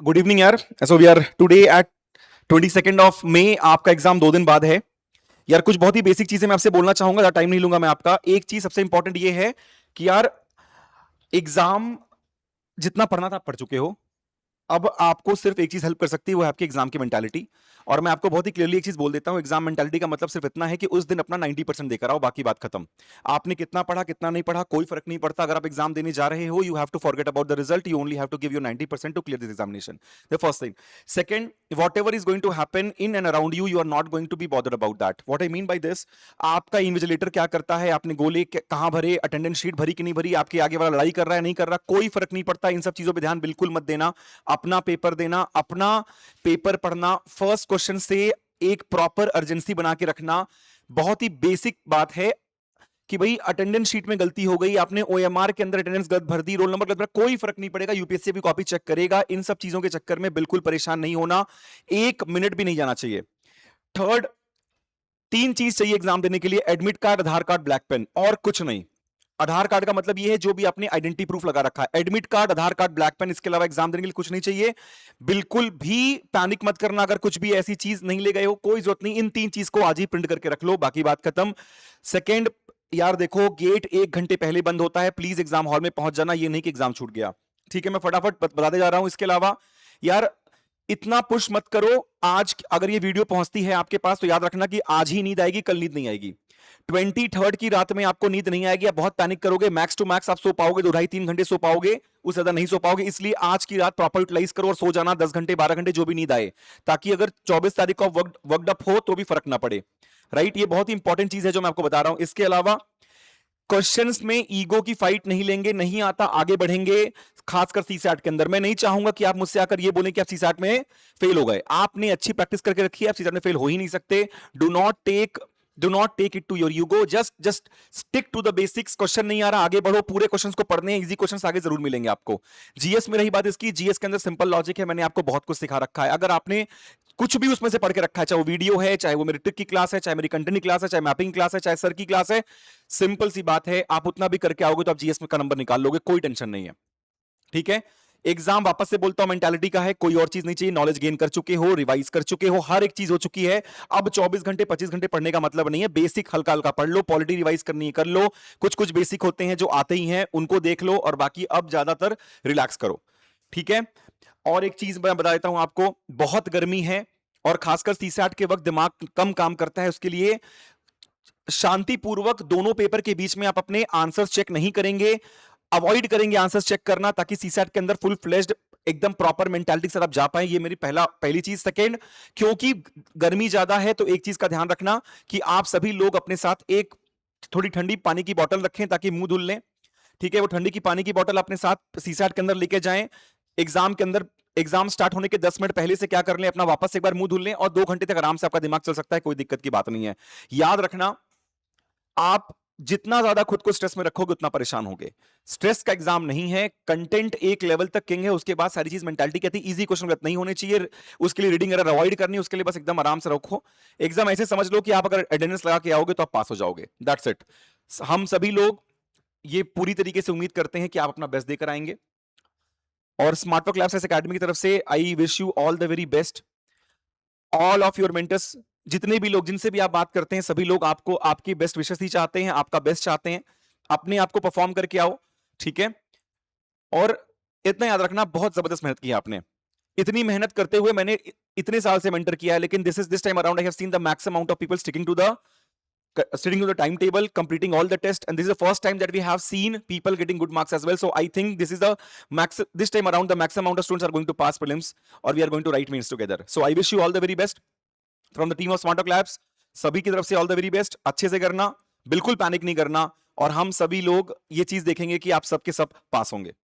Good evening यार। So we are today at 22nd of May. आपका exam 2 दिन बाद है यार। कुछ बहुत ही बेसिक चीजें मैं आपसे बोलना चाहूंगा, ज्यादा टाइम नहीं लूंगा मैं आपका। एक चीज सबसे इंपॉर्टेंट ये है कि यार एग्जाम जितना पढ़ना था आप पढ़ चुके हो। अब आपको सिर्फ एक चीज हेल्प कर सकती है, वो है आपकी एग्जाम की मेंटालिटी। और मैं आपको बहुत ही क्लियरली एक चीज बोल देता हूं, एग्जाम मेंटालिटी का मतलब सिर्फ इतना है कि उस दिन अपना 90% देकर आओ, बाकी बात खत्म। आपने कितना पढ़ा कितना नहीं पढ़ा कोई फर्क नहीं पड़ता। अगर आप एग्जाम देने जा रहे हो, you have to forget about the result, you only have to give your 90% to clear this examination. The first thing. Second, whatever is going to happen in and around you, you are not going to be bothered about that. What I mean by this, आपका invigilator क्या करता है, आपने गोले कहां भरे, attendance sheet भरी कि नहीं भरी, आपके आगे वाला लड़ाई कर रहा है नहीं कर रहा, कोई फर्क नहीं पड़ता। इन सब चीजों पर ध्यान बिल्कुल मत देना। अपना पेपर देना, अपना पेपर पढ़ना, फर्स्ट क्वेश्चन से एक प्रॉपर अर्जेंसी बना के रखना। बहुत ही बेसिक बात है कि भाई अटेंडेंस शीट में गलती हो गई, आपने ओएमआर के अंदर अटेंडेंस गलत भर दी, रोल नंबर गलत भरा, कोई फर्क नहीं पड़ेगा, यूपीएससी भी कॉपी चेक करेगा। इन सब चीजों के चक्कर में बिल्कुल परेशान नहीं होना, 1 मिनट भी नहीं जाना चाहिए। थर्ड, 3 चीज चाहिए एग्जाम देने के लिए, एडमिट कार्ड, आधार कार्ड, ब्लैक पेन, और कुछ नहीं। आधार कार्ड का मतलब ये है जो भी आपने आइडेंटिटी प्रूफ लगा रखा है, एडमिट कार्ड, आधार कार्ड, ब्लैक पेन, इसके अलावा एग्जाम देने के लिए कुछ नहीं चाहिए। बिल्कुल भी पैनिक मत करना, अगर कुछ भी ऐसी चीज नहीं ले गए हो कोई जरूरत नहीं, इन 3 चीज को आज ही प्रिंट करके रख लो, बाकी बात खत्म। सेकेंड, यार देखो गेट 1 घंटे पहले बंद होता है, प्लीज एग्जाम हॉल में पहुंच जाना, ये नहीं कि एग्जाम छूट गया। ठीक है, मैं फटाफट बताते जा रहा हूं। इसके अलावा यार इतना पुश मत करो। आज अगर ये वीडियो पहुंचती है आपके पास तो याद रखना कि आज ही नींद आएगी, कल नींद नहीं आएगी। 23rd की रात में आपको नींद नहीं आएगी, आप बहुत पैनिक करोगे, मैक्स टू मैक्स आप सो पाओगे 2 ढाई 3 घंटे सो पाओगे, उससे ज्यादा नहीं सो पाओगे। इसलिए आज की रात प्रॉपर यूटिलाइज करो और सो जाना 10 घंटे 12 घंटे जो भी नींद आए, ताकि अगर 24 तारीख को वर्कड अप हो तो भी फर्क ना पड़े। राइट, ये बहुत ही इंपॉर्टेंट चीज है जो मैं आपको बता रहा हूं। इसके अलावा क्वेश्चंस में ईगो की फाइट नहीं लेंगे, नहीं आता आगे बढ़ेंगे। खासकर सीसैट के अंदर मैं नहीं चाहूंगा कि आप मुझसे आकर ये बोलें कि आप सीसैट में फेल हो गए। आपने अच्छी प्रैक्टिस करके रखी है, आप सीसैट में फेल हो ही नहीं सकते। Do not take it to your ego, just stick to the basics. Question नहीं आ रहा, आगे बढ़ो, पूरे क्वेश्चंस को पढ़ने हैं, इजी क्वेश्चंस आगे जरूर मिलेंगे आपको। जीएस में रही बात इसकी, जीएस के अंदर सिंपल लॉजिक है, मैंने आपको बहुत कुछ सिखा रखा है। अगर आपने कुछ भी उसमें से पढ़ के रखा है, चाहे वो वीडियो है, चाहे वो मेरी ट्रिक की क्लास है, चाहे मेरी कंटेंट की क्लास है, चाहे मैपिंग क्लास है, चाहे सर की क्लास है, सिंपल सी बात है, आप उतना भी करके आओगे तो आप जीएस में का नंबर निकाल लोगे, कोई टेंशन नहीं है। ठीक है, एग्जाम वापस से बोलता हूं मेंटालिटी का है, कोई और चीज नहीं चाहिए। नॉलेज गेन कर चुके हो, रिवाइज कर चुके हो, हर एक चीज हो चुकी है। अब 24 घंटे 25 घंटे पढ़ने का मतलब नहीं है, बेसिक हल्का हल्का पढ़ लो, पॉलिटी रिवाइज करनी है कर लो, कुछ कुछ बेसिक होते हैं जो आते ही हैं उनको देख लो, और बाकी अब ज्यादातर रिलैक्स करो। ठीक है, और एक चीज मैं बता देता हूं आपको, बहुत गर्मी है और खासकर सीसैट के वक्त दिमाग कम काम करता है, उसके लिए शांतिपूर्वक दोनों पेपर के बीच में आप अपने आंसर्स चेक नहीं करेंगे, अवॉइड करेंगे आंसर्स चेक करना, ताकि सीसैट के अंदर फुल फ्लेज्ड एकदम प्रॉपर मेंटालिटी से आप जा पाए। ये मेरी पहली चीज। सेकेंड, क्योंकि गर्मी ज्यादा है तो एक चीज का ध्यान रखना कि आप सभी लोग अपने साथ एक थोड़ी ठंडी पानी की बोतल रखें ताकि मुंह धुल लें। ठीक है, वो ठंडी की पानी की बोतल अपने साथ सीसैट के अंदर लेके जाएं। एग्जाम के अंदर एग्जाम स्टार्ट होने के 10 मिनट पहले से क्या कर लें, अपना वापस एक बार मुंह धुल लें, और 2 घंटे तक आराम से आपका दिमाग चल सकता है, कोई दिक्कत की बात नहीं है। याद रखना, आप जितना ज्यादा खुद को स्ट्रेस में रखोगे उतना परेशान होगे। स्ट्रेस का एग्जाम नहीं है, कंटेंट एक लेवल तक किंग है, उसके बाद सारी चीज मेंटालिटी कहती है इजी क्वेश्चन गलत नहीं होने चाहिए, उसके लिए रीडिंग एरर अवॉइड करनी है, उसके लिए बस एकदम आराम से रखो। एग्जाम ऐसे समझ लो कि आप अगर अटेंडेंस लगा के आओगे तो आप पास हो जाओगे, दैट्स इट। हम सभी लोग ये पूरी तरीके से उम्मीद करते हैं कि आप अपना बेस्ट देकर आएंगे, और स्मार्ट वर्क लैब्स एकेडमी की तरफ से I wish you all the very best. All of your mentors, जितने भी लोग जिनसे भी आप बात करते हैं, सभी लोग आपको आपकी बेस्ट विशेस ही चाहते हैं, आपका बेस्ट चाहते हैं। अपने आप को परफॉर्म करके आओ। ठीक है, और इतना याद रखना, बहुत जबरदस्त मेहनत की है आपने। इतनी मेहनत करते हुए मैंने इतने साल से मेंटर किया है, लेकिन this time around I have seen the maximum amount of people sticking to the timetable, completing all the tests, and this is the first time that we have seen people getting good marks as well. So I think this is the this time around the maximum amount of students are going to pass prelims, or we are going to write mains together. So I wish you all the very best from the team of Smart Talk Labs. सभी की तरफ से all the very best, अच्छे से करना, बिल्कुल panic नहीं करना, और हम सभी लोग ये चीज देखेंगे कि आप सबके सब पास होंगे।